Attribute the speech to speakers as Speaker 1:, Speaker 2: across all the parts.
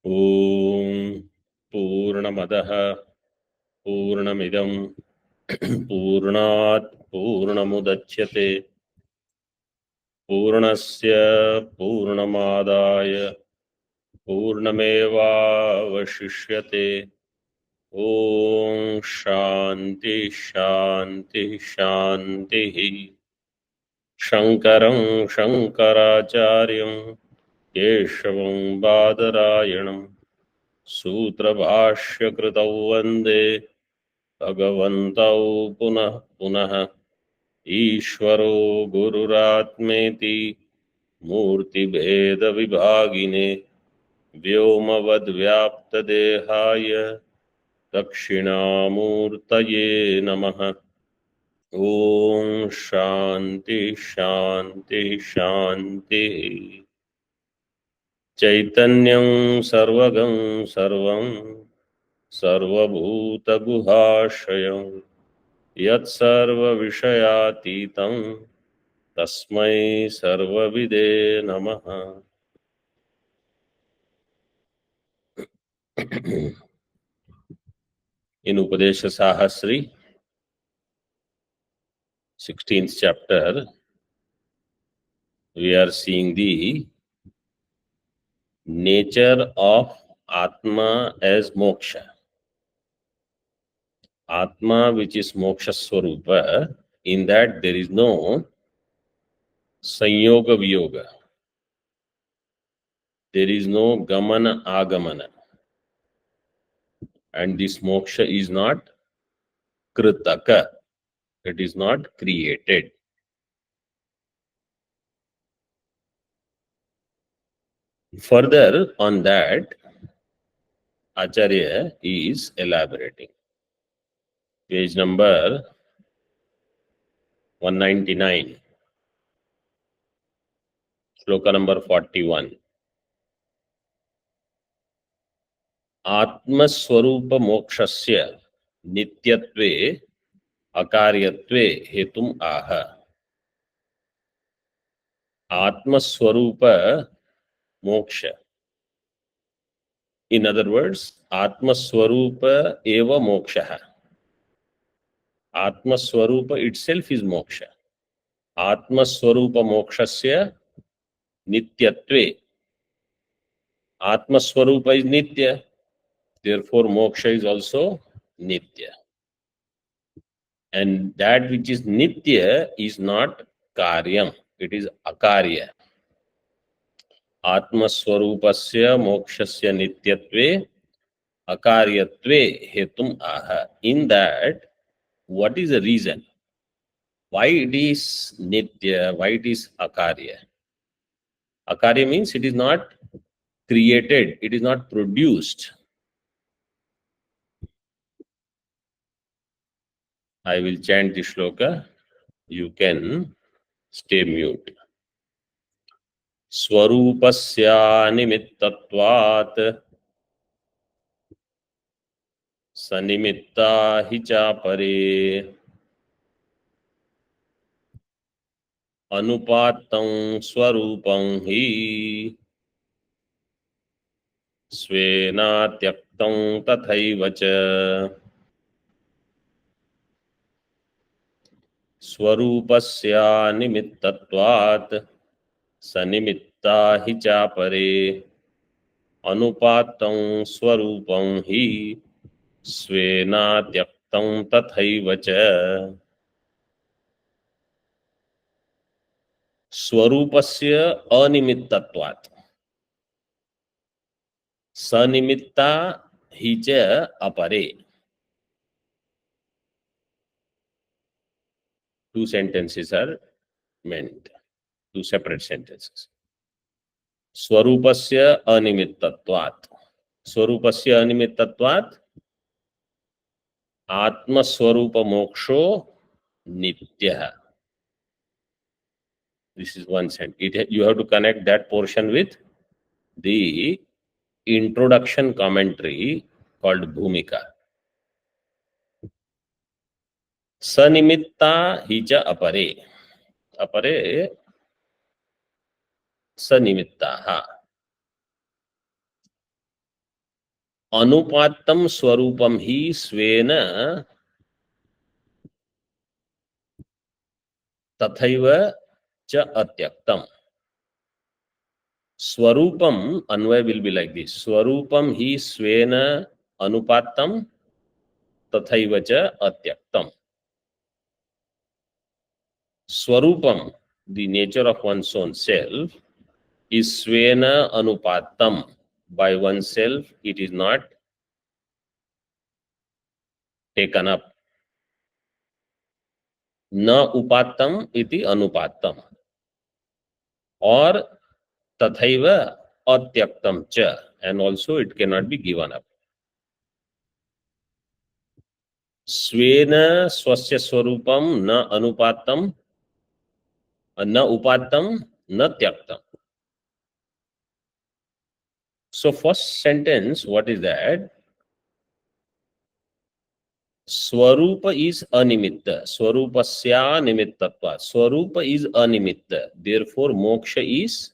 Speaker 1: ॐ पूर्णमदः पूर्णमिदं पूर्णात् पूर्णमुदच्यते पूर्णस्य पूर्णमादाय पूर्णमेवावशिष्यते। ॐ शान्ति शान्ति शान्तिः। शङ्करं शङ्कराचार्यं केशवं बादरायणं सूत्रभाष्यकृतौ वन्दे भगवन्तौ पुनः पुनः। ईश्वरो गुरुरात्मेति मूर्तिभेदविभागिने व्योमवद्व्याप्तदेहाय दक्षिणामूर्तये नमः। ॐ शान्ति शान्ति शान्तिः। चैतन्यं सर्वगं सर्वं सर्वभूतगुहाशयं यत्सर्वविषयातीतं तस्मै सर्वविदे नमः। In Upadesha Sahasri, 16th chapter, we are seeing the nature of Atma as moksha. Atma, which is moksha swarupa, in that there is no sanyoga viyoga. There is no gamana agamana. And this moksha is not kritaka. It is not created. Further on that, Acharya is elaborating. Page number 199, shloka number 41. आत्मस्वरूप मोक्षस्य नित्यत्वे अकार्यत्वे हेतुम आह। आत्मस्वरूप मोक्ष, in other words, आत्मस्वरूप एव मोक्षः. आत्मस्वरूप itself is moksha. आत्मस्वरूप मोक्षस्य नित्यत्वे. Atmaswarupa is nitya, therefore moksha is also nitya. And that which is nitya is not karyam, it is akarya. Atmaswarupasya mokshasya nityatve akaryatve hetum aha. In that, what is the reason? Why it is nitya, why it is akarya? Akarya means it is not created, it is not produced. I will chant the shloka. You can stay mute. स्वरूपस्यानिमित्तत्वात् सनिमित्ता हि चापरे अनुपात्तं स्वरूपं हि स्वेनात्यक्तं तथैव च। स्वरूपस्यानिमित्तत्वात् सनिमित्ता हि चापरे अनुपात्तं स्वरूपं हि स्वेनात्यक्तं तथैव च। स्वरूपस्य अनिमित्तत्वात् सनिमित्ता हि च अपरे. Two sentences are meant, two separate sentences. स्वरूपस्य अनिमित्तत्वात्. स्वरूपस्य अनिमित्तत्वात् आत्मस्वरूप मोक्षो नित्यः. This is one sentence. You have to connect that portion with the introduction commentary called Bhumika. सनिमित्ता हि च अपरे. अपरे सनिमित्ताः. अनुपात्तम स्वरूपम ही स्वेन तथैव च अत्यक्तम. Swarupam, Anvay will be like this. Swarupam hi svena anupattam tathaiva cha atyaktam. Swarupam, the nature of one's own self, is svena anupattam. By oneself, it is not taken up. Na upattam iti anupattam. Or tathaiva atyaktam cha. And also it cannot be given up. Svena swasya swarupam na anupattam न उपात्तम न त्यक्तम. So first sentence, what is that? Swarupa is animitta. Swarupasya nimittatva. Swarupa is animitta. Therefore, moksha is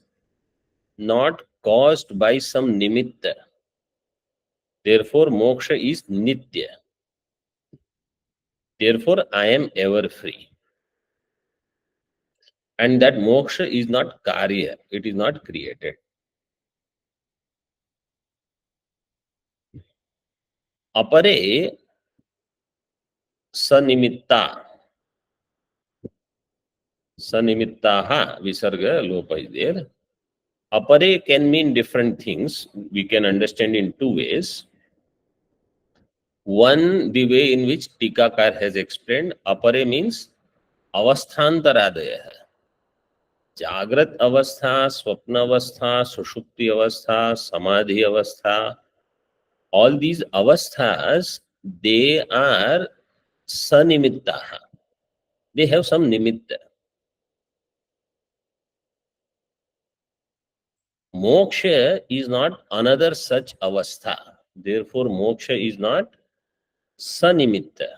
Speaker 1: not caused by some nimitta. Therefore, moksha is nitya. Therefore, I am ever free. And that moksha is not karya. It is not created. Apare sanimitta. Sanimittaha, visarga, lopa is there. Apare can mean different things. We can understand in two ways. One, the way in which Tikakar has explained, apare means avasthantaradaya. Jagrat avastha, swapna avastha, sushupti avastha, samadhi avastha. All these avasthas, they are sanimittaha. They have some nimitta. Moksha is not another such avastha. Therefore, moksha is not sanimitta.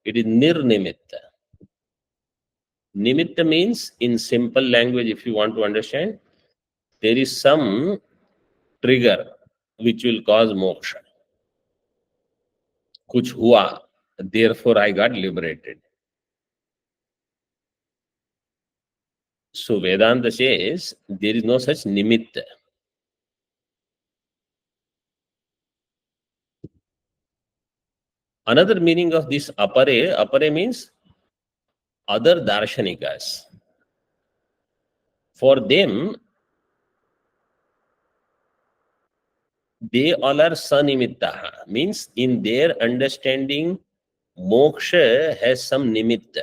Speaker 1: It is nirnimitta. Nimitta means, in simple language, if you want to understand, there is some trigger which will cause moksha. Kuch hua, therefore I got liberated. So Vedanta says there is no such nimitta. Another meaning of this apare means other darshanikas. For them, they all are sanimittaha. Means in their understanding, moksha has some nimitta.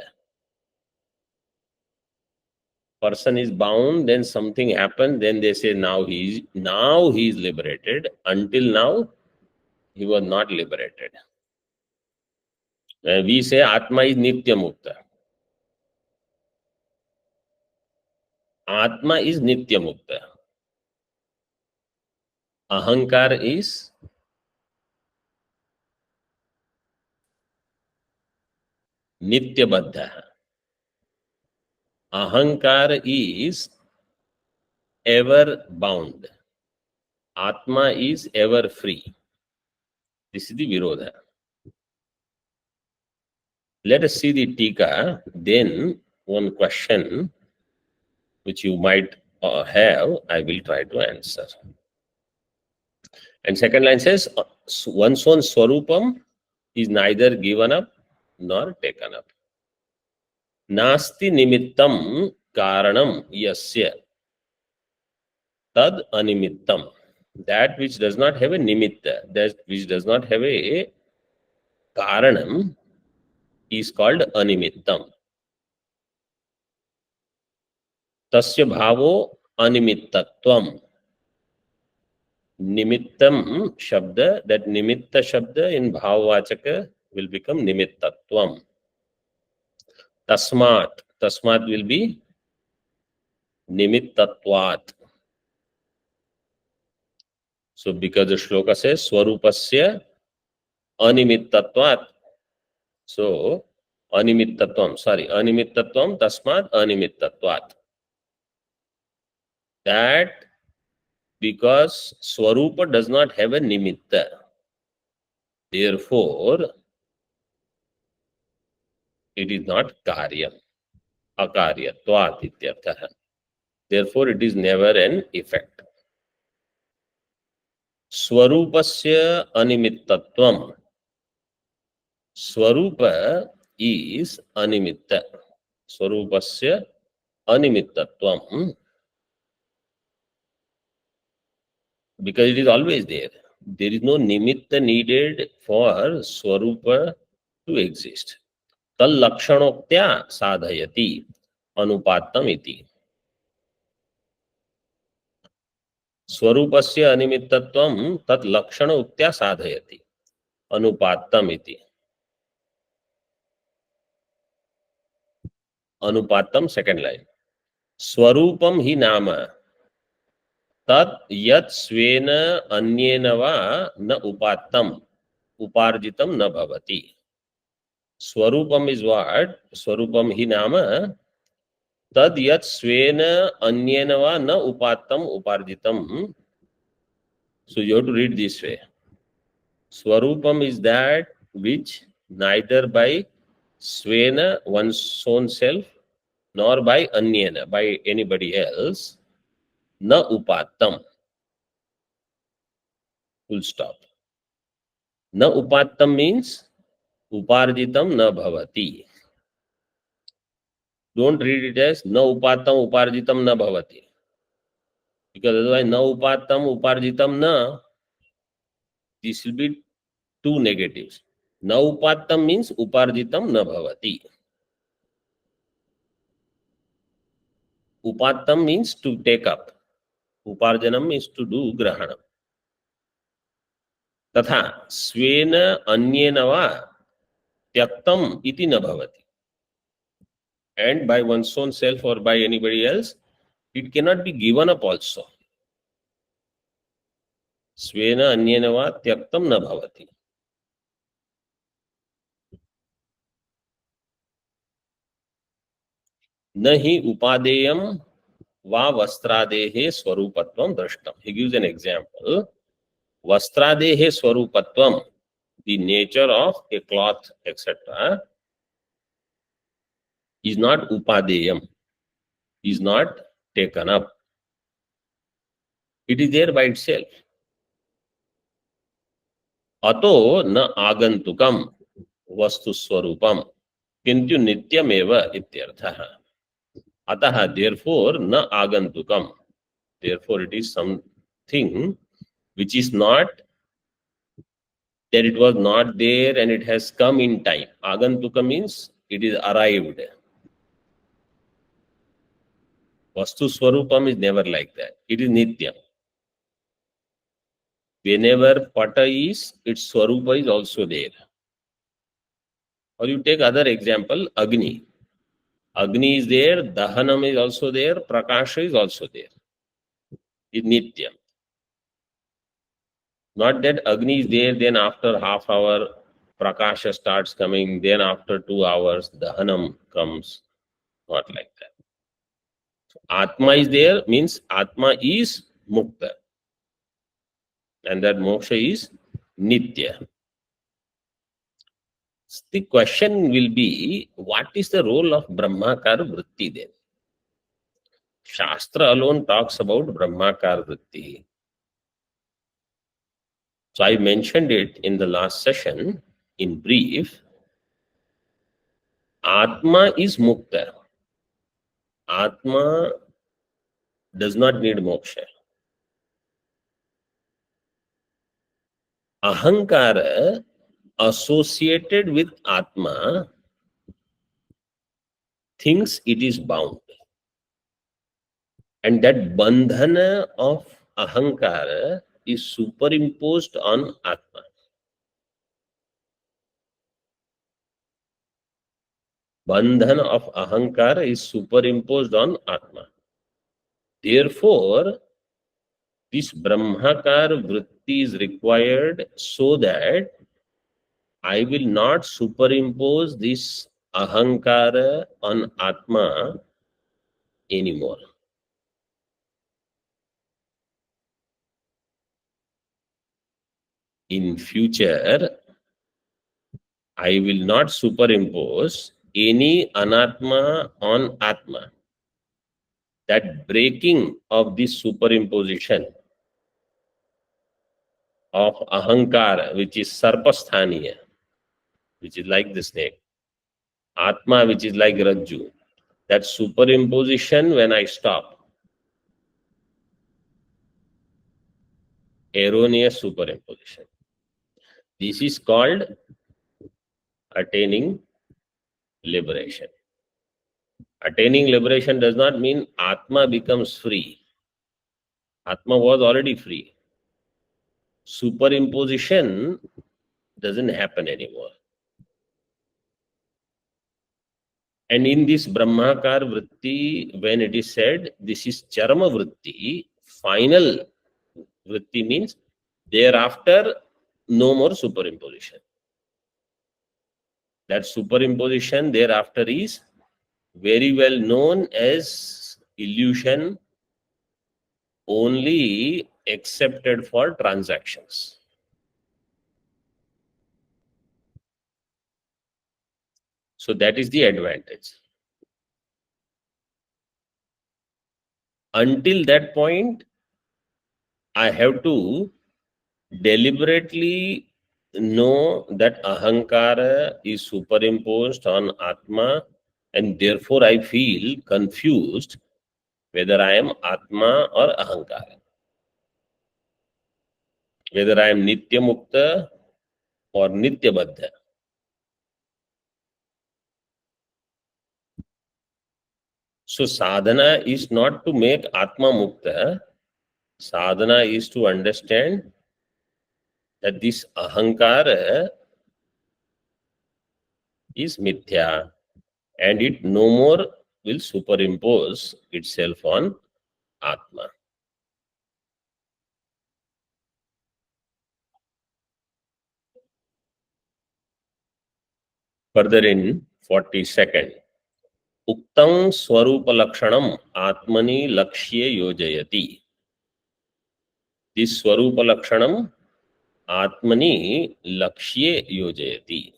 Speaker 1: Person is bound, then something happened, then they say now he is liberated. Until now, he was not liberated. We say Atma is Nitya Mukta. Atma is Nitya Mukta. Ahankar is Nitya Baddha. Ahankar is ever bound. Atma is ever free. This is the Virodha. Let us see the Tika. Then one question which you might have, I will try to answer. And second line says, one's own swarupam is neither given up nor taken up. Nasti nimittam karanam yasya tad animittam. That which does not have a nimitta, that which does not have a karanam, is called animittam. Tasya bhavo animittatvam. Nimittam shabda, that nimitta shabda in bhavavachaka will become nimittatvam. Tasmat, tasmat will be nimittatvat. So because the shloka says swarupasya animittatvat. So animittatvam, tasmat animittatvat. That because Swarupa does not have a nimitta. Therefore, it is not karyam, akaryatvat ityartha. Therefore, it is never an effect. Swarupasya animittatvam. Swarupa is animitta. Swarupasya animittatvam, because it is always there. There is no nimitta needed for Swarupa to exist. Tal lakshanoktya sadhayati anupatam iti. Swarupasya animittatvam tat lakshana uktya sadhayati anupatam iti. Anupatam, second line. Swarupam hi nama tat yat svena anyena va na upatam uparjitam na bhavati. Swarupam is what? Swarupam hi nama tad yat svena anyena va na upatam uparjitam. So you have to read this way. Swarupam is that which neither by svena, one's own self, nor by anyena, by anybody else, na upatam. Full stop. Na upatam means uparjitam na bhavati. Don't read it as na upatam uparjitam na bhavati. Because otherwise na upatam uparjitam na, this will be two negatives. Na upatam means uparjitam na bhavati. Upatam means to take up. Uparjanam means to do grahanam. तथा स्वेन अन्येन वा त्यक्तम इति न भवति. And by one's own self or by anybody else, it cannot be given up also. स्वेन अन्येन वा त्यक्तम न भवति. न हि उपादेयम वा वस्त्रादेहे स्वरूपत्वम दृष्टम. He gives an example. Vastradehe swarupatvam, the nature of a cloth, etc., is not upadeyam, is not taken up. It is there by itself. Ato na agantukam vastu swarupam kintu nityameva ityartha. Ataha, therefore, na agantukam. Therefore, it is something which is not, that it was not there and it has come in time. Agantuka means it is arrived. Vastu Swarupam is never like that. It is Nityam. Whenever Pata is, its Swarupa is also there. Or you take other example, Agni. Agni is there, Dahanam is also there, Prakasha is also there. It is Nityam. Not that Agni is there, then after half hour, Prakasha starts coming, then after 2 hours, Dahanam comes. Not like that. So, Atma is there, means Atma is Mukta. And that moksha is Nitya. The question will be, what is the role of Brahmakar Vritti then? Shastra alone talks about Brahmakar Vritti. So I mentioned it in the last session in brief. Atma is Mukta. Atma does not need moksha. Ahankara associated with Atma thinks it is bound. And that bandhana of Ahankara is superimposed on Atma. Bandhana of Ahankara is superimposed on Atma. Therefore, this Brahmakar Vritti is required so that I will not superimpose this Ahankara on Atma anymore. in future, I will not superimpose any anatma on atma. That breaking of this superimposition of ahankara, which is sarpasthaniya, which is like the snake, atma, which is like rajju, that superimposition, when I stop, erroneous superimposition, this is called attaining liberation. Attaining liberation does not mean atma becomes free. Atma was already free. Superimposition doesn't happen anymore. And in this Brahmakar Vritti, when it is said, this is Charama Vritti, final Vritti means thereafter no more superimposition. That superimposition thereafter is very well known as illusion, only accepted for transactions. So that is the advantage. Until that point, I have to deliberately know that ahankara is superimposed on atma, and therefore I feel confused whether I am atma or ahankara, whether I am nitya mukta or nitya baddha. So sadhana is not to make atma mukta. Sadhana is to understand that this ahankara is mithya, and it no more will superimpose itself on atma. Further in 42nd, Uktam Swarupa Lakshanam Atmani Lakshye Yojayati. This Swarupa Lakshanam Atmani Lakshye Yojayati.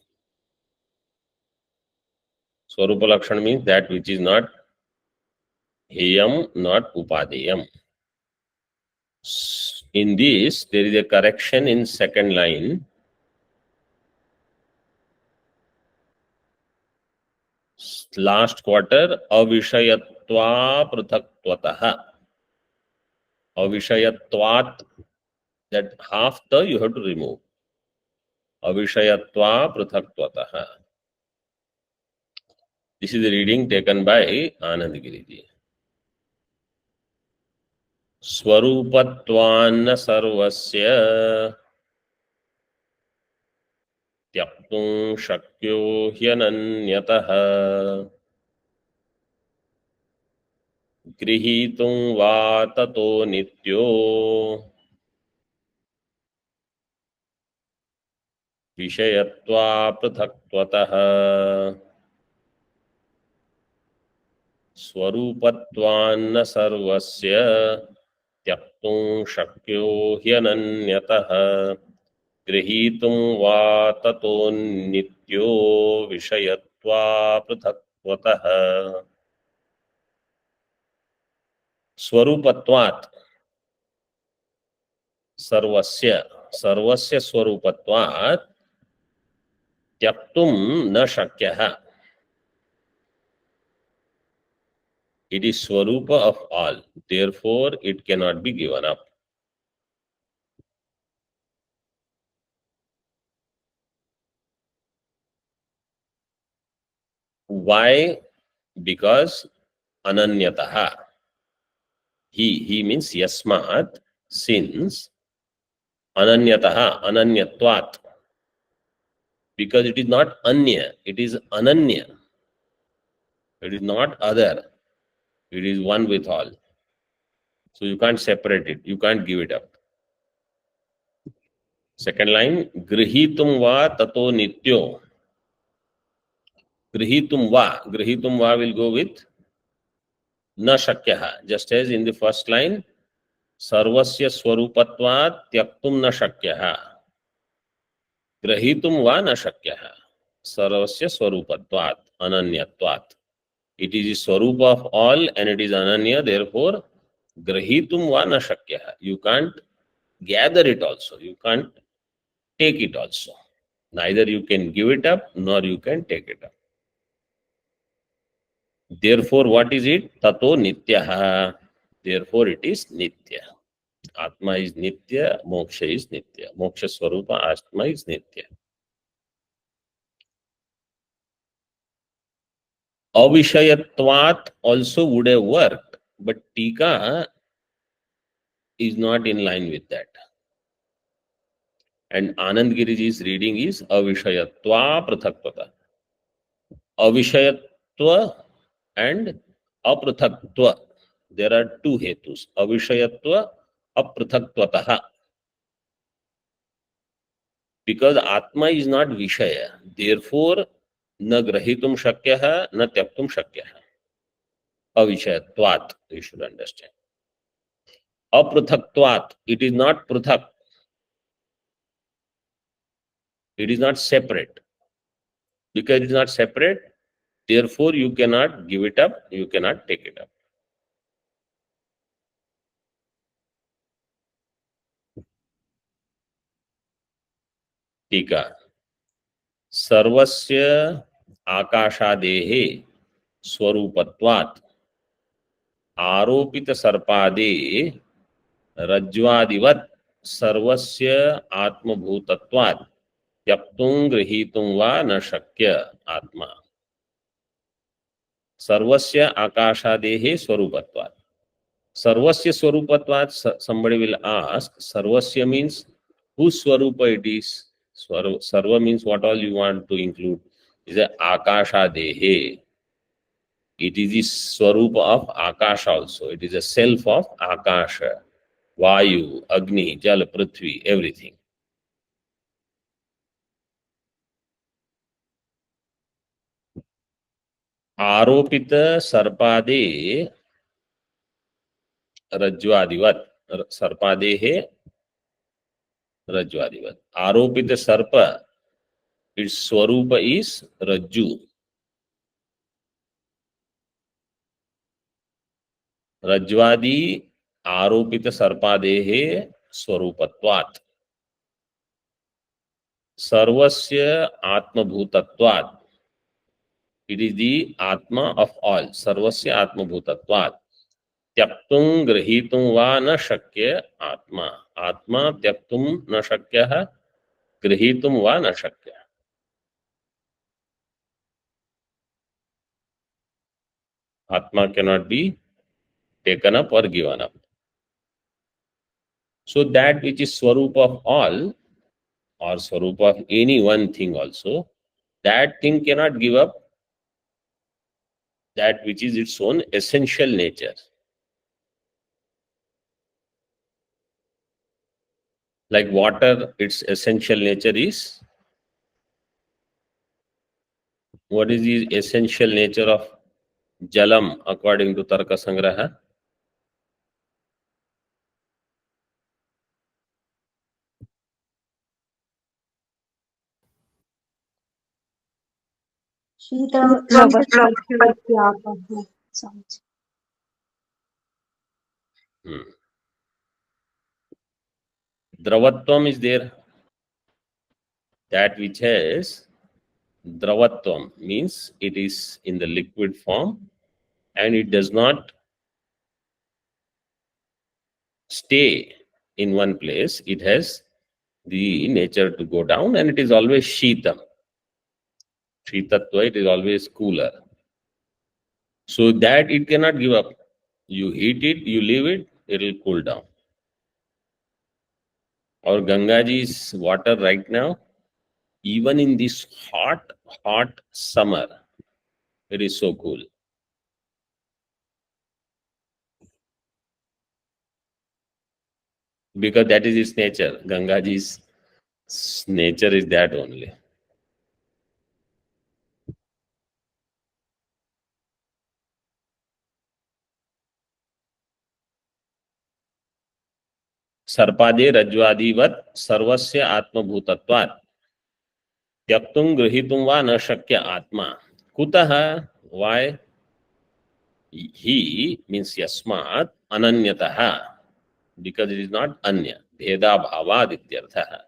Speaker 1: Swarupa Lakshana means that which is not heyam, not upadeyam. In this, there is a correction in second line. Last quarter, avishayatva pruthaktvatah. Avishayatvat, that half the you have to remove. Avishayatva pruthaktvatah. This is the reading taken by Anand Giriji. Swarupatvanna sarvasya त्यक्तुं शक्यो ह्यनन्यतः गृहीतुं वा ततो नित्यो विषयत्वा पृथक्त्वतः स्वरूपत्वान्न सर्वस्य त्यक्तुं शक्यो ह्यनन्यतः गृहीतुं वा ततो नित्यो विषयत्वा पृथक्त्वतः स्वरूपत्वात् सर्वस्य सर्वस्य स्वरूपत्वात् त्यक्तुं न शक्यः. It is swarupa of all, therefore it cannot be given up. Why? Because ananyataha. He means yasmat, since ananyataha, ananyatvat. Because it is not anya, it is ananya. It is not other. It is one with all. So you can't separate it. You can't give it up. Second line, grihitum va tato nityo. Grihitum va will go with na shakyaha. Just as in the first line, sarvasya swarupatvat tyaktum na shakyaha. ग्रहीतुम वा न शक्यः सर्वस्य स्वरूपत्वात् अनन्यत्वात्. It is the swarup of all and it is ananya, therefore grahitum va na shakyah. You can't gather it also, you can't take it also. Neither you can give it up nor you can take it up. Therefore, what is it? Tato nityaha. Therefore, it is nitya. Atma is nitya, moksha is nitya. Moksha swarupa Atma is nitya. Avishayatvat also would have worked, but Tika is not in line with that. And Anand Giriji's reading is Avishayatva Prathaktva. Avishayatva and Aprathaktva. There are two hetus. Avishayatva, Aprathaktvatah. Because Atma is not Vishaya. Therefore, na grahitum shakyah, na tyaktum shakyah. Avishayatvat, you should understand. Aprathaktvat, it is not prathak. It is not separate. Because it is not separate, therefore you cannot give it up, you cannot take it up. टीका सर्वस्य आकाशादेहे स्वरूपत्वात् आरोपित सर्पादे रज्ज्वादिवत् सर्वस्य आत्मभूतत्वात् त्यक्तुं गृहीतुं वा न शक्य आत्मा. सर्वस्य आकाशादेहे स्वरूपत्वात्. Sarvasya Swarupatvat, somebody will ask, Sarvasya means whose Swarupa it is? Sarva means what all you want to include. Is a Akasha Dehe. It is the Swarupa of Akasha also. It is a self of Akasha, Vayu, Agni, Jal, Prithvi, everything. Aropita Sarpade Rajvadivat. Sarpadehe Rajvadivat. Aropita Sarpa, its Swarupa is Rajju. रज्ज्वादि आरोपित सर्पादेहे स्वरूपत्वात् सर्वस्य आत्मभूतत्वात्. It is the आत्मा of all. सर्वस्य आत्मभूतत्वात् त्यक्तुं गृहीतुं वा न शक्य आत्मा. आत्मा त्यक्तुं न शक्यः, गृहीतुं वा न शक्यः. Atma cannot be taken up or given up. So that which is Swarupa of all, or Swarupa of any one thing also, that thing cannot give up that which is its own essential nature. Like water, its essential nature is, what is the essential nature of Jalam according to Tarka Sangraha? Dravatvam is there. That which has Dravatvam means it is in the liquid form and it does not stay in one place. It has the nature to go down and it is always Shitam. Shitatva, it is always cooler. So that it cannot give up. You heat it, you leave it, it will cool down. Our Gangaji's water right now, even in this hot summer, it is so cool. Because that is its nature. Gangaji's nature is that only. सर्पादे रज्ज्वादिवत् सर्वस्य आत्मभूतत्वात्. त्यक्तुं गृहीतुं वा न शक्य आत्मा कुतः why he means yasmat ananyatah because it is not anya bheda bhavad ityarthah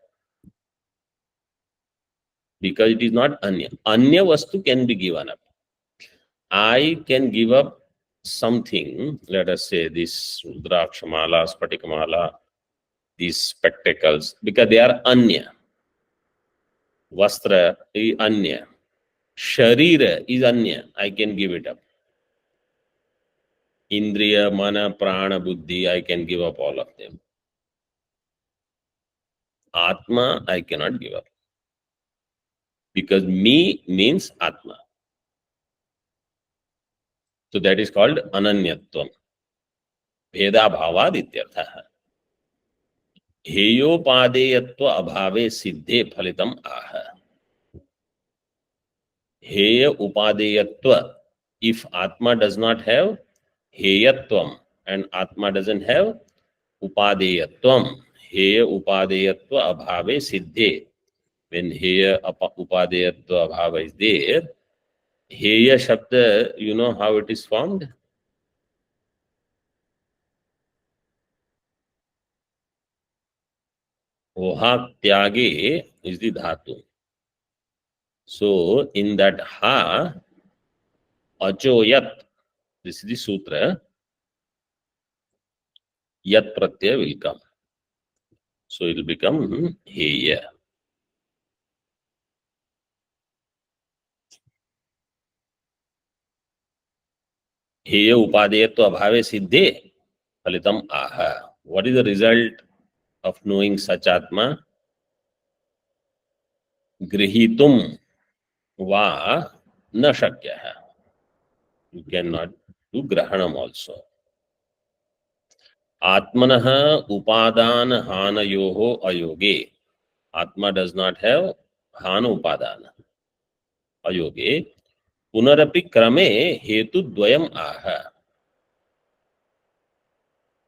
Speaker 1: because it is not anya vastu can be given up. I can give up something, let us say this rudrakshamala spatikamala, these spectacles, because they are anya. Vastra is anya, sharira is anya, I can give it up. Indriya, mana, prana, buddhi, I can give up all of them. Atma I cannot give up because me means atma. So that is called ananyatvam. Bheda bhavad ityarthah. हेयोपादेयत्व अभावे सिद्धे फलितम आह. हेय upadeyatva, if atma does not have heyatvam and atma doesn't have upadeyatvam, heya upadeyatva abhave siddhe, when heya upadeyatva abhava is there, heya shabda, you know how it is formed? Oha tyage is the dhatu. So in that ha, achoyat, this is the sutra, yat pratyaya will come. So it will become heya. हेय उपादेयत्व अभावे सिद्धे फलितम आह. What is the result of knowing such atma? गृहीतुम वा न शक्यः. You cannot do grahanam also. आत्मनः उपादान हानयोः अयोगे. Atma does not have hana upadana अयोगे पुनरपि क्रमे हेतु द्वयम आह.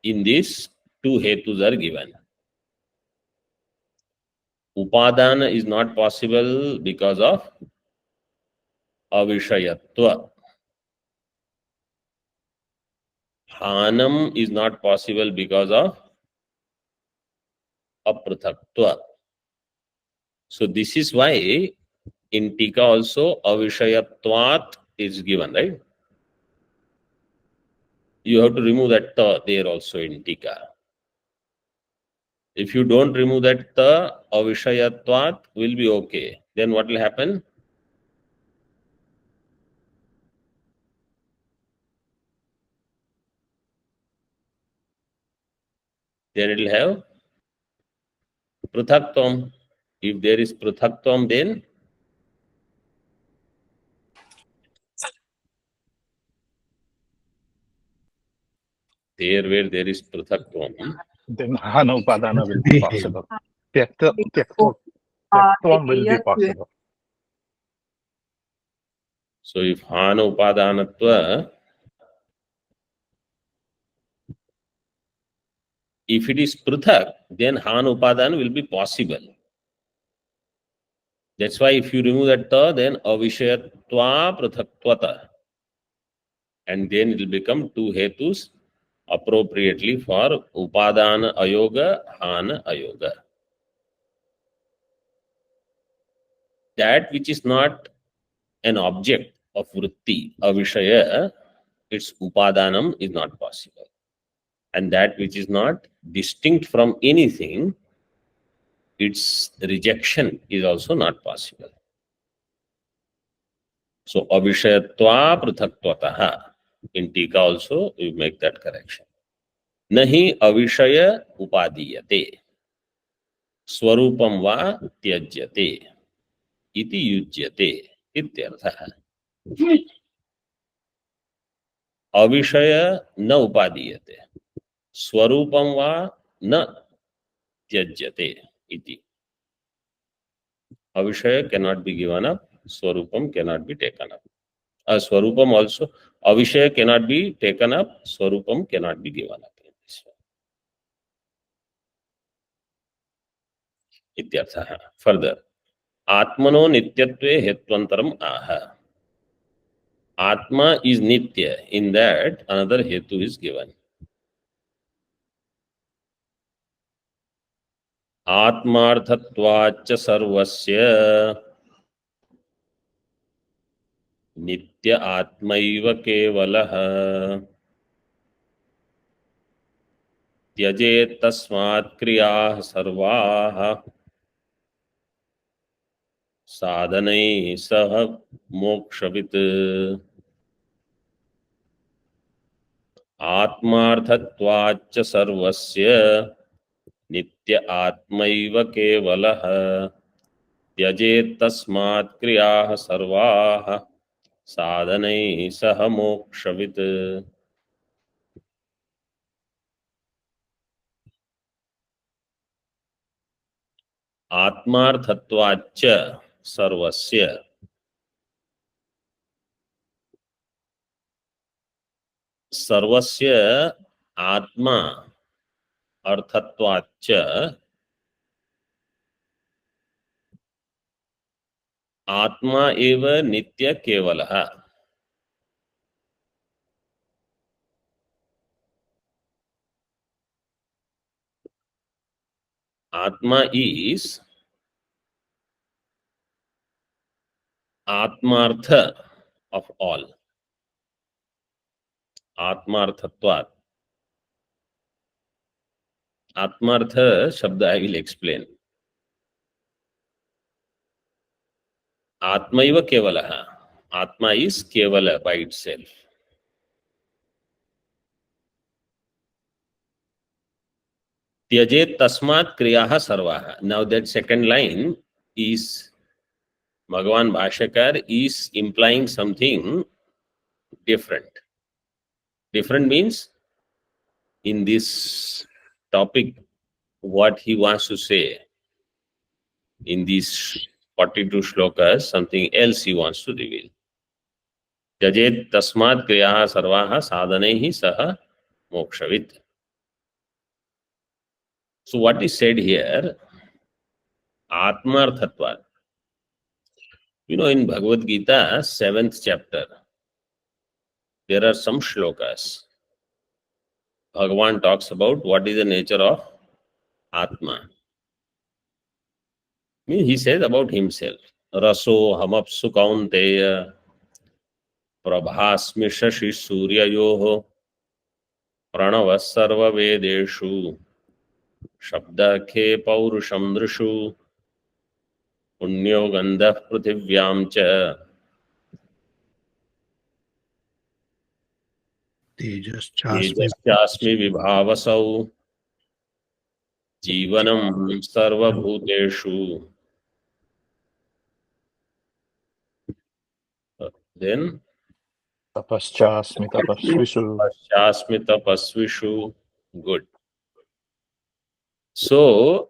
Speaker 1: In this, two hetus are given. Upadana is not possible because of avishayatva. Hanam is not possible because of apruthaktva. So this is why in Tika also avishayatvat is given, right? You have to remove that ta there also in Tika. If you don't remove that ta, avishayatvat will be okay. Then what will happen? Then it will have pruthaktam. If there is pruthaktam, then there where there is pruthaktam,
Speaker 2: then hana upadana will be possible. Tyaktvam will be possible.
Speaker 1: so if hana upadanatva, if it is pruthak, then hana upadana will be possible. That's why if you remove that ta, then avishayatva pruthaktvata. And then it will become two hetus appropriately for upadana ayoga, hana ayoga. That which is not an object of vritti, avishaya, its upadanam is not possible. And that which is not distinct from anything, its rejection is also not possible. So avishayatva pruthaktvatah. In Tika also you make that correction. Nahi avishaya upadiyate swarupam va tyajyate iti yujyate ityarthah. Avishaya na upadiyate swarupam va na tyajyate iti. Avishaya cannot be given up, swarupam cannot be taken up. Swarupam also, avishaya cannot be taken up, swarupam cannot be given up. Ityarthah. Further, Atmano nityatve hetvantaram aha. Atma is nitya. In that, another hetu is given. Atmarthatvacha sarvasya nitya atmaiva kevalah त्यजेत तस्मात् क्रियाः सर्वाः साधनैः सह मोक्षवित् आत्मार्थत्वाच्च सर्वस्य नित्य आत्मैव केवलः त्यजेत् तस्मात् क्रियाः सर्वाः साधनैः सह मोक्षवित् आत्मार्थत्वाच्च सर्वस्य सर्वस्य आत्मा अर्थत्वाच्च आत्मा एव नित्य केवलः आत्मा is Atmartha of all. Atmarthatvat. Atmartha Shabda I will explain. Atmaiva Kevalaha. Atma is Kevala by itself. Tyajet Tasmat Kriyaha Sarvaha. Now that second line is Bhagavan Bhashakar is implying something different. Different means in this topic what he wants to say in these 42 shlokas, something else he wants to reveal. Jajet tasmat kriyaha sarvaha sadhanehi saha mokshavit. So what is said here, Atmarthatvat. You know, in Bhagavad Gita, 7th chapter, there are some shlokas. Bhagavan talks about what is the nature of Atma. He says about himself, Raso hamapsu kaunteya prabhasmi shashi suryayoho pranavas sarva vedeshu shabdakhe paurusham drishu पुण्यो गंधः पृथिव्यां च तेजश्चास्मि विभावसौ जीवनं सर्वभूतेषु then
Speaker 2: Tapaschasmi
Speaker 1: tapasvishu. Good. So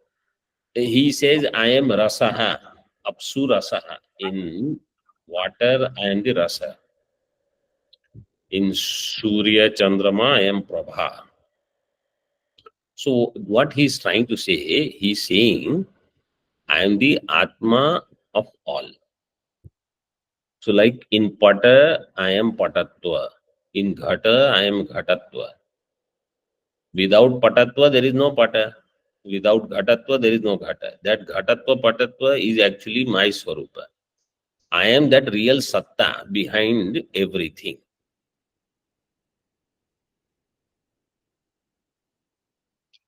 Speaker 1: he says, I am rasaha, apsu rasaha. In water I am the rasa. In Surya Chandrama I am Prabha. So what he is trying to say, he is saying, I am the Atma of all. So like in Pata, I am Patatva. In Ghata, I am Ghatatva. Without Patatva, there is no Pata. Without Ghatatva, there is no Ghata. That Ghatatva, Patatva is actually my Swarupa. I am that real Satta behind everything.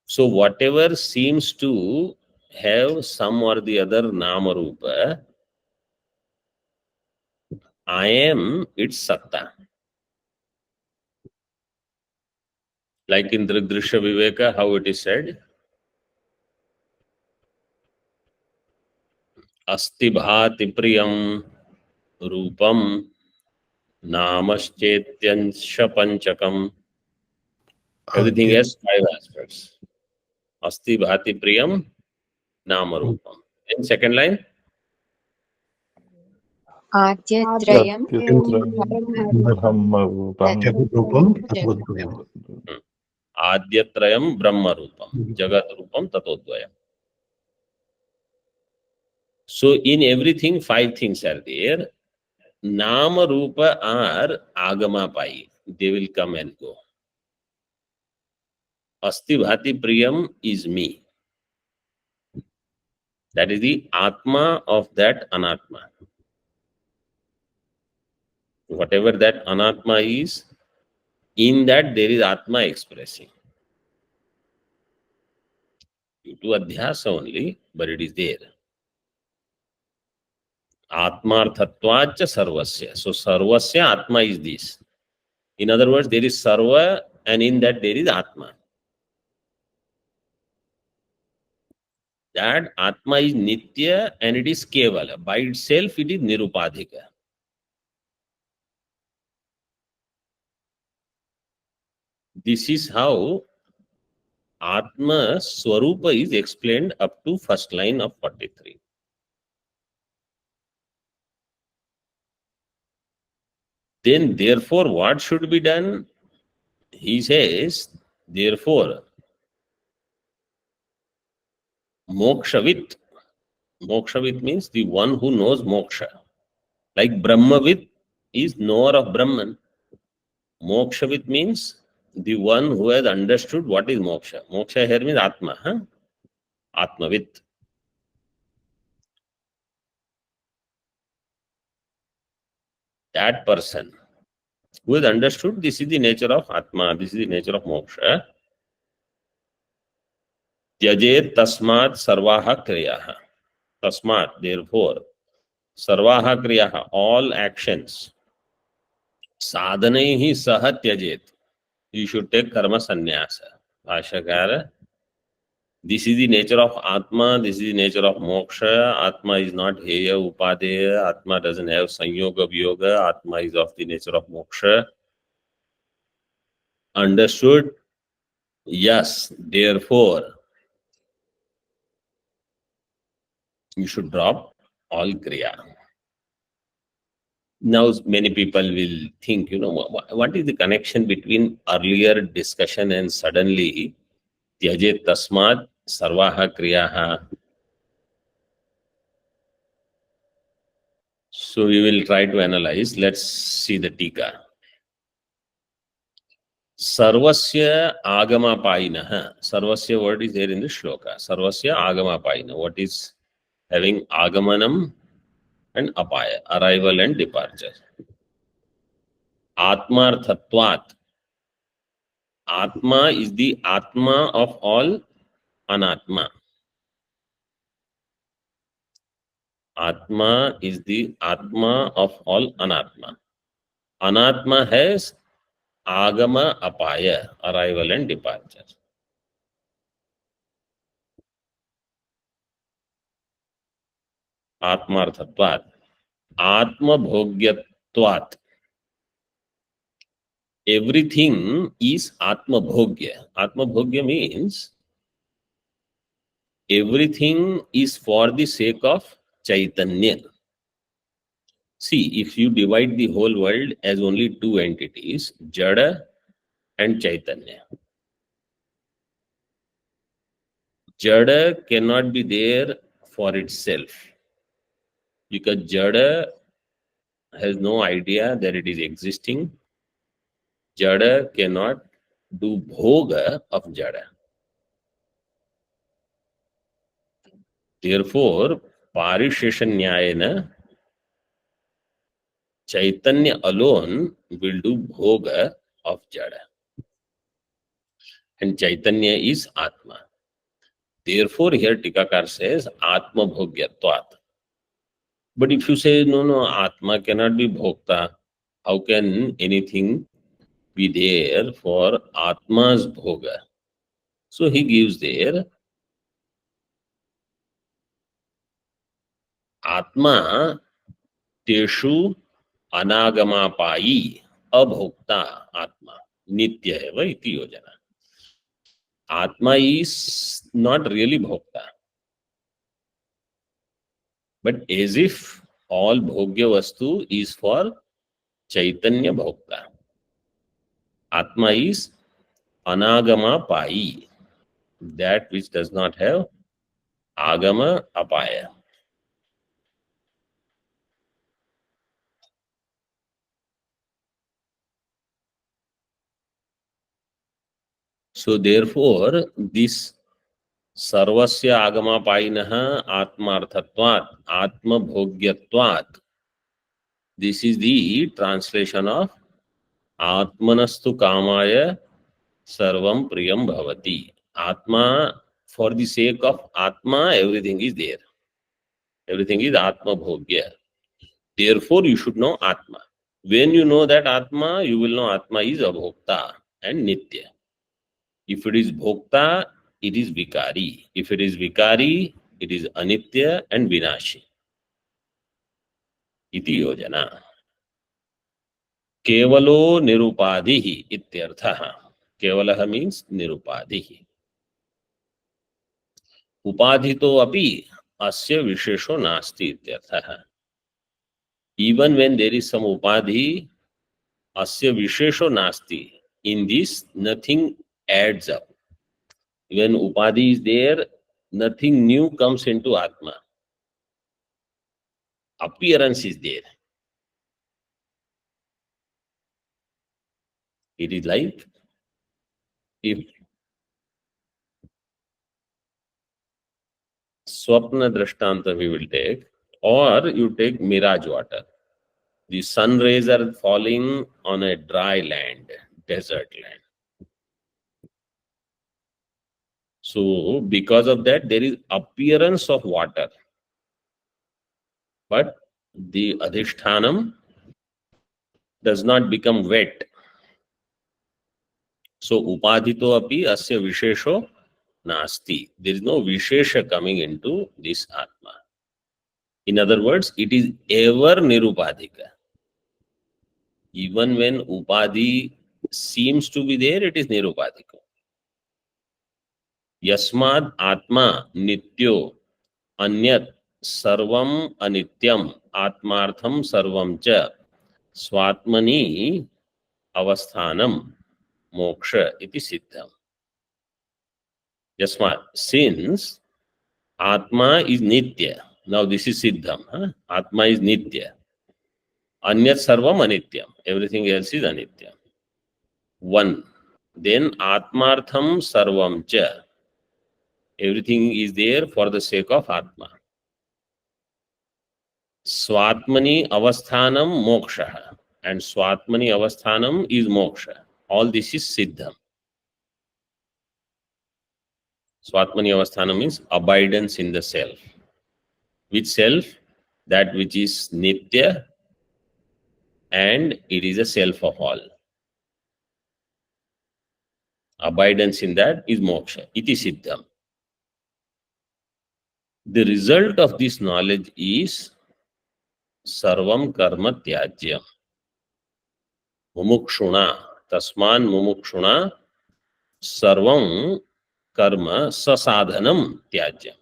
Speaker 1: So whatever seems to have some or the other Namarupa, I am its Satta. Like in Drisha Viveka, how it is said, Asti bhati priyam rupam namaschetyansha panchakam. Everything has 5 aspects. Asti bhati priyam namarupam. In second line,
Speaker 3: Adyatrayam
Speaker 1: Adyatrayam Brahma Rupam, Jagat Rupam Tatodvayam. So in everything, five things are there. Nama Rupa are Agama Pai. They will come and go. Asti Bhati Priyam is me. That is the Atma of that Anatma. Whatever that Anatma is, in that there is Atma expressing. Due to Adhyasa only, but it is there. Atmarthatvacha Sarvasya. So Sarvasya Atma is this. In other words, there is Sarva and in that there is Atma. That Atma is Nitya and it is Kevala. By itself, it is Nirupadhika. This is how Atma Swarupa is explained up to first line of 43. Then, therefore, what should be done? He says, therefore, Mokshavit. Mokshavit means the one who knows moksha. Like Brahmavit is knower of Brahman. Mokshavit means the one who has understood what is moksha. Moksha here means Atma. Huh? Atmavit. That person who has understood this is the nature of Atma, this is the nature of moksha. Tyajet tasmat sarvaha kriyaha. Tasmat, therefore, sarvaha kriyaha, all actions. Sadhanaihi saha tyajet. You should take karma sannyasa. Bhashyakara. This is the nature of Atma, this is the nature of moksha. Atma is not heya upadeya. Atma doesn't have sanyoga viyoga. Atma is of the nature of moksha. Understood? Yes. Therefore, you should drop all kriya. Now, many people will think, what is the connection between earlier discussion and suddenly Tyajet Tasmat Sarvaha Kriyaha? So, we will try to analyze. Let's see the Tika. Sarvasya Agama Painaha. Sarvasya word is there in the shloka. Sarvasya Agama Paina. What is having Agamanam and Apaya, arrival and departure. Atmarthatvat. Atma is the Atma of all Anatma. Atma is the Atma of all Anatma. Anatma has Agama Apaya, arrival and departure. Atmarthatvat. Atma Bhogyatvat. Everything is Atma Bhogya. Atma Bhogya means everything is for the sake of Chaitanya. See, if you divide the whole world as only two entities, Jada and Chaitanya. Jada cannot be there for itself because Jada has no idea that it is existing. Jada cannot do bhoga of Jada. Therefore, Parisheshanyayana, Chaitanya alone will do bhoga of Jada. And Chaitanya is Atma. Therefore, here Tikakar says Atma Bhogyatvat. But if you say, no, Atma cannot be Bhokta, how can anything be there for Atma's Bhoga? So he gives there Atma Teshu Anagamapai Abhokta Atma Nitya Eva Iti Yojana. Atma is not really Bhokta. But as if all Bhogya Vastu is for Chaitanya Bhokta. Atma is Anagama Pai, that which does not have Agama Apaya. So therefore, this सर्वस्य आगमापायिनः आत्मार्थत्वात् आत्मभोग्यत्वात्, this is the translation of आत्मनस्तु कामाय सर्वं प्रियं भवति. Atma, for the sake of Atma, everything is there. Everything is Atma Bhogya. Therefore, you should know Atma. When you know that Atma, you will know Atma is Abhokta and Nitya. If it is Bhokta, it is Vikari. If it is Vikari, it is Anitya and Vinashi. Iti Yojana. Kevalo Nirupadhihi ityarthaha. Kevalaha means Nirupadhihi. Upadhito api asya vishesho nasti ityarthaha. Even when there is some upadhi, asya vishesho nasti. In this, nothing adds up. When upadhi is there, nothing new comes into Atma. Appearance is there. It is like if Swapna Drashtanta we will take, or you take mirage water. The sun rays are falling on a dry land, desert land. So because of that, there is appearance of water. But the adhishthanam does not become wet. So upadhito api asya vishesho nasti. There is no vishesha coming into this Atma. In other words, it is ever nirupadhika. Even when upadhi seems to be there, it is nirupadhika. Yasmad Atma Nityo Anyat Sarvam Anityam Atmartham Sarvam Cha Swatmani Avasthanam Moksha iti Siddham. Yasmad, since Atma is Nitya, now this is Siddham, Atma is Nitya. Anyat Sarvam Anityam, everything else is Anityam. One. Then Atmartham Sarvam Cha, everything is there for the sake of Atma. Swatmani avasthanam moksha, and Swatmani avasthanam is moksha. All this is Siddham. Swatmani avasthanam means abidance in the self. Which self? That which is Nitya, and it is a self of all. Abidance in that is moksha. Iti Siddham. The result of this knowledge is Sarvam Karma Tyajyam. Mumukshuna. Tasman Mumukshuna Sarvam Karma Sasadhanam Tyajyam.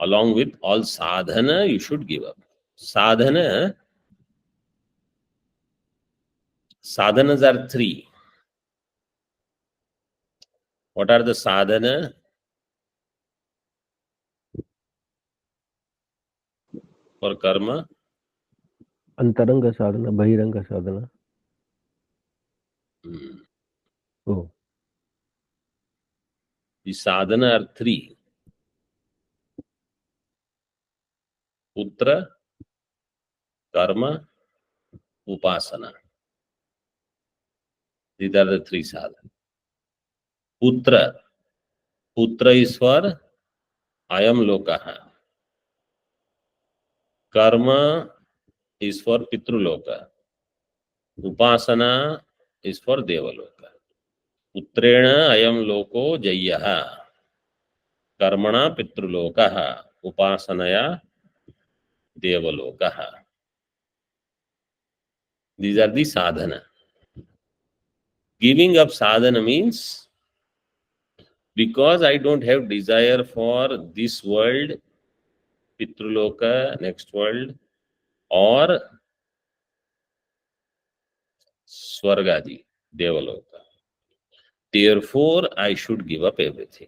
Speaker 1: Along with all sadhana, you should give up. Sadhanas are three. What are the sadhana? For karma?
Speaker 4: अंतरंग साधना बहिरंग साधना. Oh.
Speaker 1: The sadhana are three. Putra, karma, upasana. These are the three sadhana. Putra. Putra is for ayam lokaha. Karma is for pitruloka. Upasana is for devaloka. Putrena ayam loko jayyaha. Karmana pitrulokaha. Upasanaya devalokaha. These are the sadhana. Giving up sadhana means, because I don't have desire for this world, Pitruloka, next world, or Swargadi, Devaloka. Therefore, I should give up everything.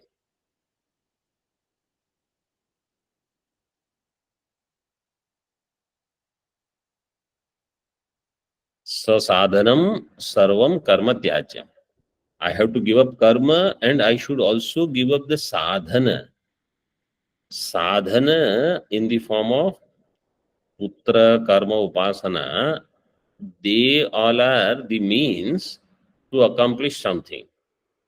Speaker 1: Sasadhanam sarvam karma tyajyam. I have to give up karma and I should also give up the sadhana. Sadhana in the form of putra, karma, upasana, they all are the means to accomplish something.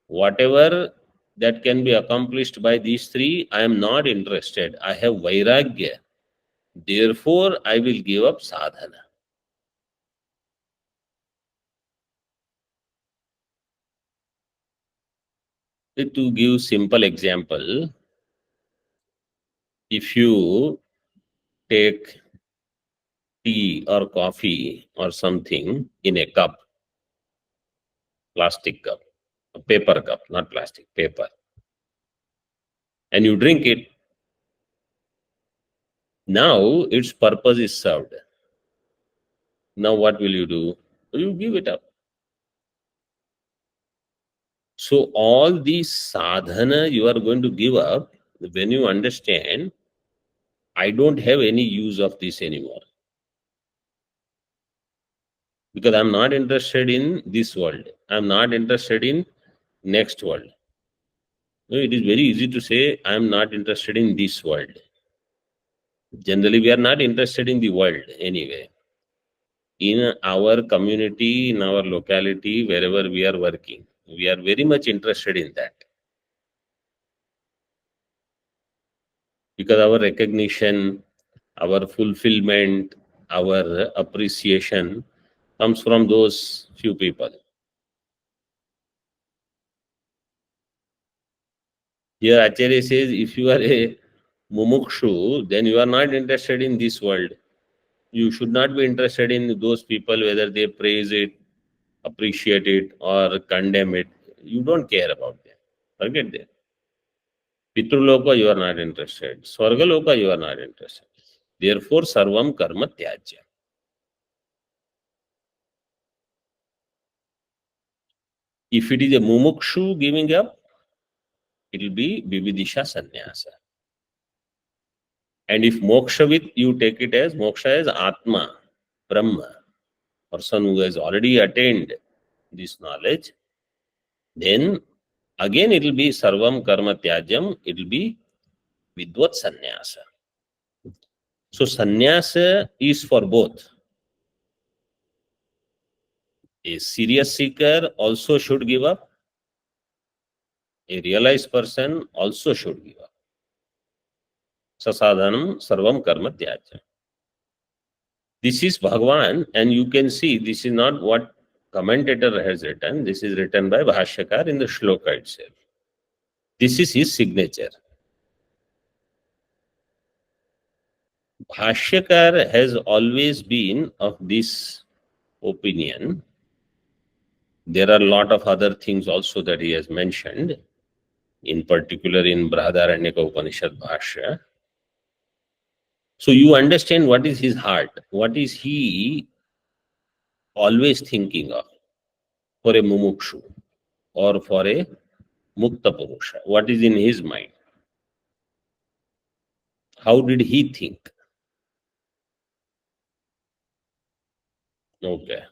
Speaker 1: Whatever that can be accomplished by these three, I am not interested. I have vairagya. Therefore, I will give up sadhana. To give simple example, if you take tea or coffee or something in a cup, plastic cup, a paper cup, not plastic, paper, and you drink it, now its purpose is served. Now what will you do? You give it up. So all these sadhana you are going to give up when you understand, I don't have any use of this anymore. Because I'm not interested in this world. I'm not interested in next world. No, it is very easy to say, I'm not interested in this world. Generally, we are not interested in the world anyway. In our community, in our locality, wherever we are working, we are very much interested in that. Because our recognition, our fulfillment, our appreciation comes from those few people. Here Acharya says, if you are a mumukshu, then you are not interested in this world. You should not be interested in those people, whether they praise it, appreciate it, or condemn it. You don't care about them. Forget them. Pitruloka, you are not interested. Swargaloka, you are not interested. Therefore, sarvam karma tyajya. If it is a mumukshu giving up, it will be vividisha sannyasa. And if mokshavit, you take it as moksha as atma, brahma, person who has already attained this knowledge, then again it will be sarvam karma tyajam, it will be vidvat sannyasa. So sannyasa is for both. A serious seeker also should give up. A realized person also should give up. Sasadhanam sarvam karma tyajam. This is Bhagavan, and you can see this is not what commentator has written. This is written by Bhashyakar in the shloka itself. This is his signature. Bhashyakar has always been of this opinion. There are a lot of other things also that he has mentioned, in particular in Brahadaranyaka Upanishad Bhashya. So you understand what is his heart, what is he always thinking of for a mumukshu or for a mukta purusha. What is in his mind? How did he think? Okay.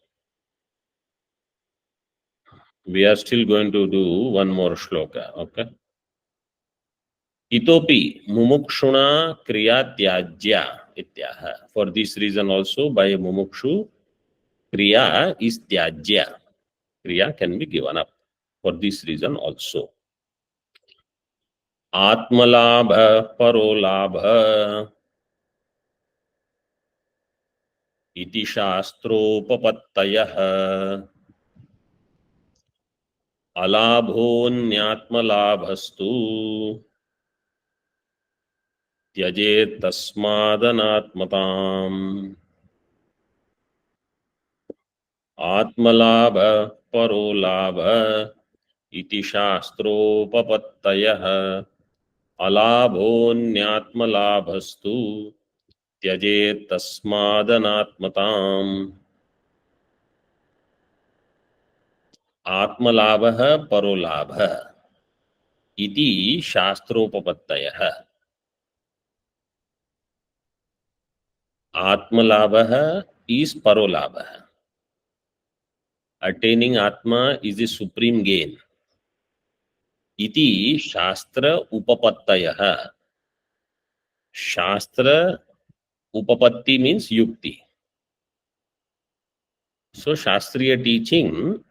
Speaker 1: We are still going to do one more shloka. Okay. Itopi mumukshuna kriya tyajya ityaha. For this reason also, by a mumukshu, kriya is tyajya. Kriya can be given up. For this reason also. Atmalabha parolabha iti shastropapattayah alabhonyatmalabhastu tyajet tasmadanatmatam. Atmalabha parolabha iti shastropapattayah alabhonyatmalabhastu tyajet tasmadanatmatam. Atmalabha parolabha iti shastropapattayah. Atmalabha is parolabha. Attaining Atma is the supreme gain. इति शास्त्र उपपत्तयः. शास्त्र उपपत्ति means yukti. So Shastriya teaching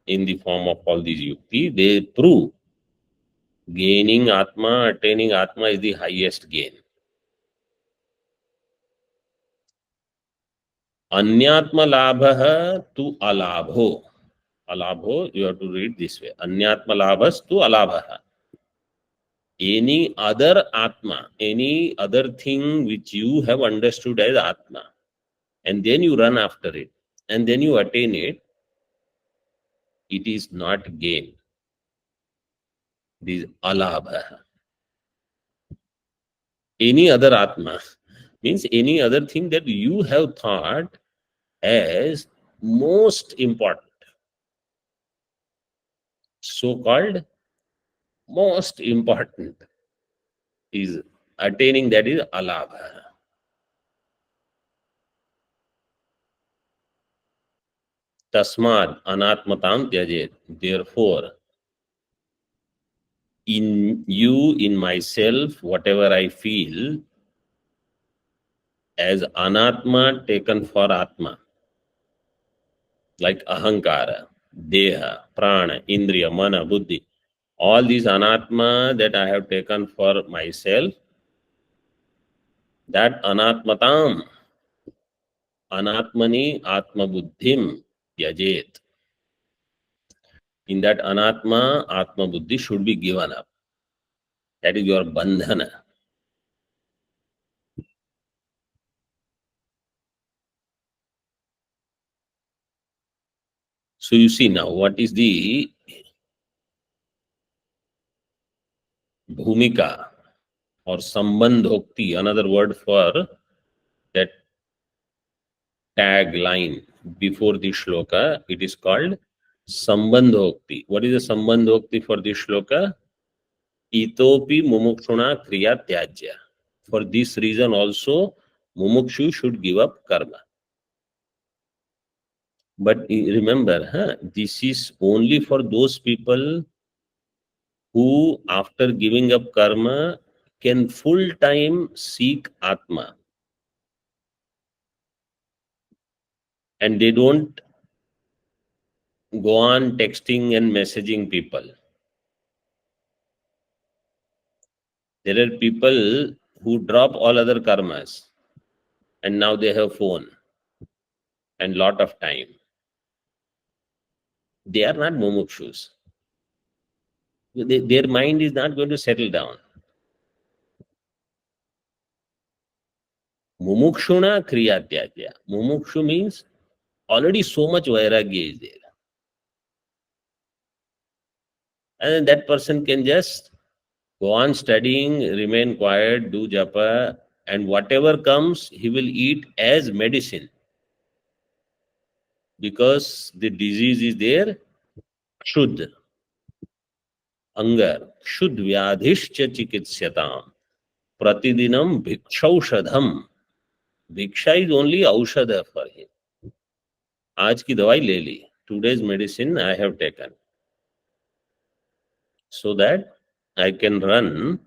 Speaker 1: in the form of all these yukti, they prove gaining Atma, attaining Atma is the highest gain. Anyatma labha tu alabho. Alabho, you have to read this way. Anyatma labhas tu alabha. Any other Atma, any other thing which you have understood as Atma, and then you run after it, and then you attain it, it is not gain. It is alabha. Any other Atma means any other thing that you have thought as most important, so-called most important, is attaining that is alabha. Tasmad anatmatam tyajet. Therefore, in you, in myself, whatever I feel as anatma taken for atma, like ahankara, deha, prana, indriya, mana, buddhi, all these anatma that I have taken for myself, that anatmatam, anatmani atma buddhim tyajet. In that anatma, atma buddhi should be given up. That is your bandhana. So you see now, what is the bhumika or sambandhokti, another word for that tagline before the shloka, it is called sambandhokti. What is the sambandhokti for this shloka? Itopi mumukshuna kriya tyajya. For this reason also, mumukshu should give up karma. But remember, this is only for those people who, after giving up karma, can full time seek Atma. And they don't go on texting and messaging people. There are people who drop all other karmas and now they have phone and lot of time. They are not mumukshus. Their mind is not going to settle down. Mumukshuna kriya tyajya. Mumukshu means already so much vairagya is there. And that person can just go on studying, remain quiet, do japa, and whatever comes, he will eat as medicine. Because the disease is there, Shuddha, anger, Shuddh vyadhishcha chikitsatam, pratidinam bhikshaushadham. Bhiksha is only aushadha for him. Aaj ki dawai le li. Today's medicine I have taken. So that I can run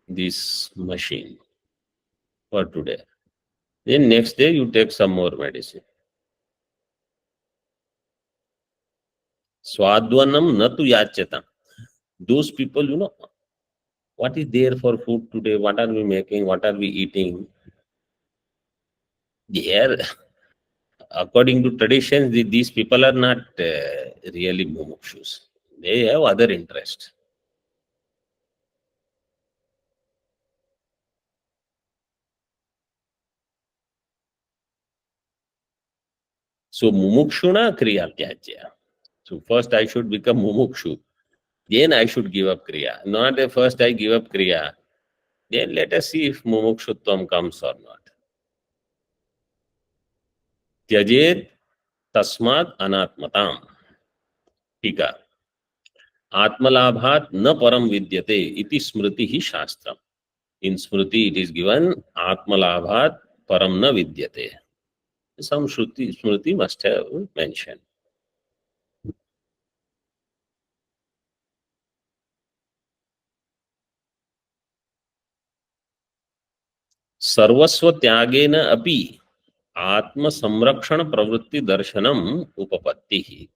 Speaker 1: this machine for today. Then next day you take some more medicine. Swadvanam natu yachatam. Those people, what is there for food today? What are we making? What are we eating? There, according to traditions, these people are not really mumukshus. They have other interests. So mumukshuna kriya tyajya. So first I should become mumukshu. Then I should give up kriya. Not first I give up kriya. Then let us see if mumukshutvam comes or not. Tyajet tasmad anatmatam. Tika. Atmalabhat na param vidyate iti smriti hi shastram. In smriti it is given Atmalabhat param na vidyate. Some smriti, smriti, must have mentioned. Atmalabhat na param vidyate iti smriti hi shastram. In smriti it is given Atmalabhat param na vidyate. Some smriti must have mentioned. Some smriti must have mentioned. Smriti must have mentioned. Some smriti must have mentioned. Some smriti must have mentioned. Some smriti must have mentioned. सर्वस्व त्यागेन अपि आत्म संरक्षण प्रवृत्ति दर्शनम उपपत्ति.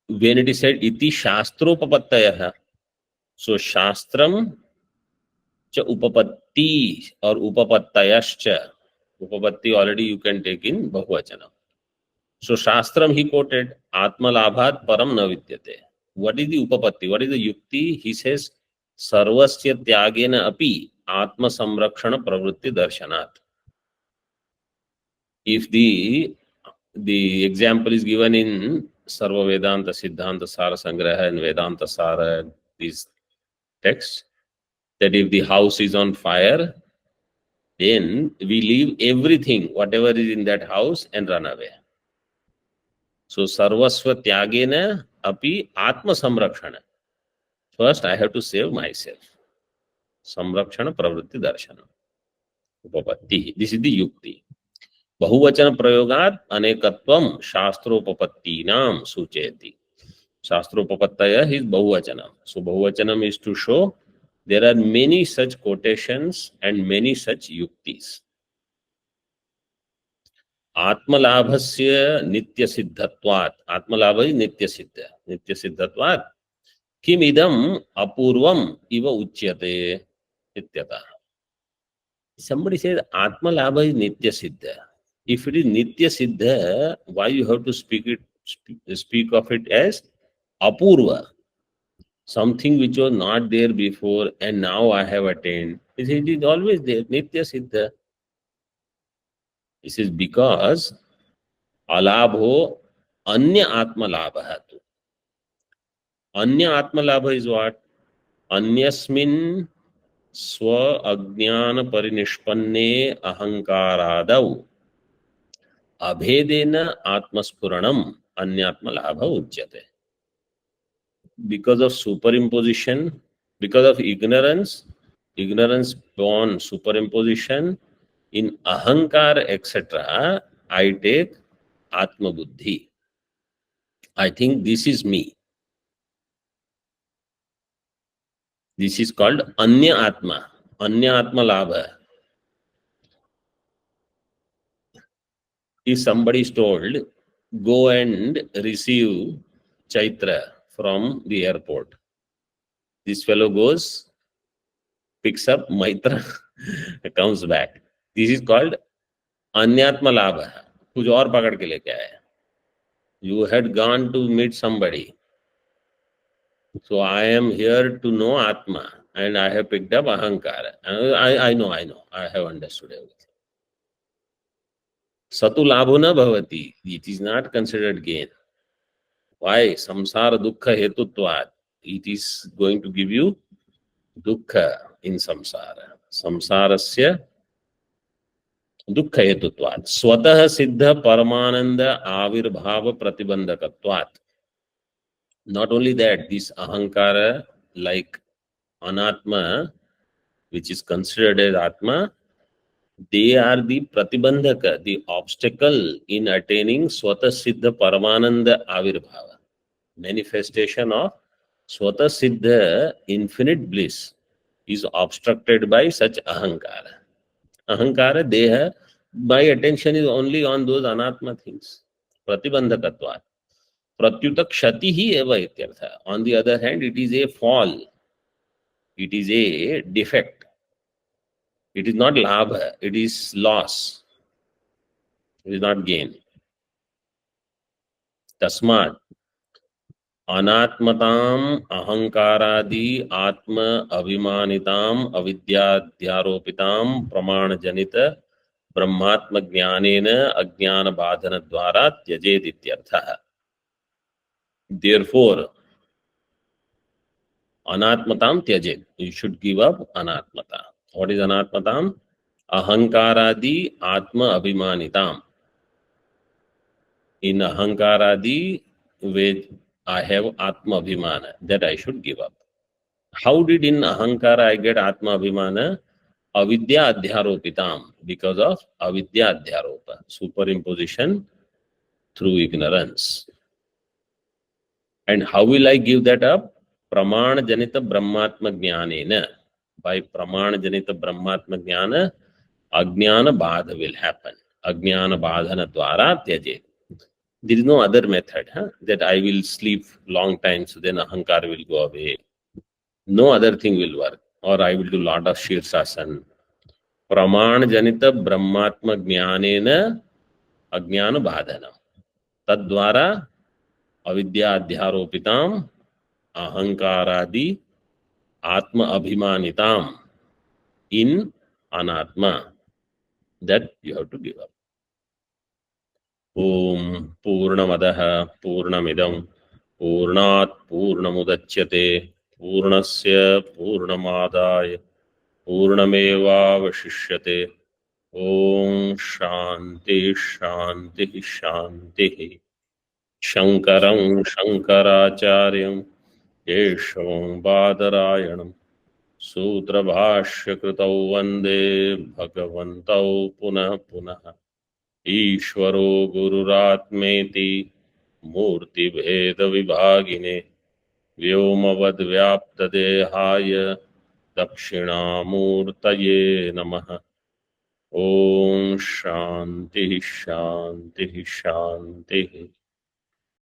Speaker 1: When it is said iti shastropapattayah, so shastram cha upapatti or upapattayascha. Upapatti already you can take in bahuvachana. So shastram he quoted atma labhat param na vidyate. What is the upapatti? What is the yukti? He says sarvasya tyagena api atma samrakshana pravritti darshanat. If the example is given in Sarva Vedanta Siddhanta Sara Sangraha and Vedanta Sara, these texts, that if the house is on fire, then we leave everything, whatever is in that house, and run away. So Sarvasva Tyagena api Atma Samrakshana. First, I have to save myself. Samrakshana Pravritti Darshana. Upapatti. This is the Yukti. बहुवचन प्रयोगात अनेकत्वम शास्त्रोपपत्तीनाम सूचयति. Shastropapataya is bahuvachanam. So bahuvachanam is to show there are many such quotations and many such yuktis. Atmalabhasya nitya siddhatvat. Atmalabha is nitya siddha. Nitya siddhatvat. Kim idam apurvam iva uchyate ityata. Somebody says Atmalabha is nitya siddha. If it is nitya siddha, why you have to speak of it as apurva? Something which was not there before and now I have attained. It is always there, nitya siddha. This is because alabho anya atma labhatu. Anya atma labha is what? Anyasmin swa ajnana parinishpanne ahankaradav abhedena atmaspuranam anyatma labha uchyate. Because of superimposition, because of ignorance born superimposition in ahankar, etc., I take atma buddhi. I think this is me. This is called anya atma labha. If somebody is told, go and receive Chaitra from the airport, this fellow goes, picks up Maitra, comes back. This is called anyatma labha. कुछ और पकड़ के लेके आया. You had gone to meet somebody. So I am here to know Atma and I have picked up Ahankara. I know. I have understood everything. Satu labho na bhavati. It is not considered gain. Why? Samsara dukkha hetutvat. It is going to give you dukkha in samsara. Samsarasya dukkha hetutvat. Swatah siddha paramananda avirbhava pratibandhakatvat. Not only that, this ahankara, like anatma, which is considered as atma, they are the pratibandhaka, the obstacle in attaining swata siddha paramananda avirbhava. Manifestation of swata siddha infinite bliss is obstructed by such ahankara. Ahankara, deha, my attention is only on those anatma things. Pratibandhakatvat. Pratyuta kshatihi eva ityartha. On the other hand, it is a fall. It is a defect. It is not labha. It is loss. It is not gain. Tasmat anatmatam ahankaradi atma abhimanitam avidyadhyaropitam pramanajanita brahmatma jnanena ajnana badhana dvara tyajed ityartha. Therefore, anatmatam tyajed. You should give up anatmata. What is anatmatam? Ahankaradi atma abhimanitam. In ahankaradi, where I have atma abhimana, that I should give up. How did in ahankara I get atma abhimana? Avidya adhyaropitam. Because of avidya adhyaropa, superimposition through ignorance. And how will I give that up? प्रमाण जनित ब्रह्मात्म ज्ञानेन, by praman janita brahmatma jnana, ajnana badha will happen. Ajnana badhana dwara tyaje. There is no other method, that I will sleep long time, so then ahankar will go away. No other thing will work. Or I will do lot of shirsasan. Praman janita brahmatma jnanena ajnana badhana. Tadwara avidya adhyaropitam ahankaradi atma abhimanitam in anatma. That you have to give up. Om Purnamadaha Purnamidam Purnat Purnamudachyate Purnasya Purnamadaya Purnameva Vashishyate. Om Shanti Shanti Shanti. Shankaram Shankaracharyam Keshavam Badarayanam Sutra Bhashya Kritau Vande Bhagavantau Punah Punah. ईश्वरो गुरुरात्मेति मूर्तिभेद विभागिने व्योमवद्व्याप्तदेहाय दक्षिणामूर्तये नमः। ओम शांति शांति शांति।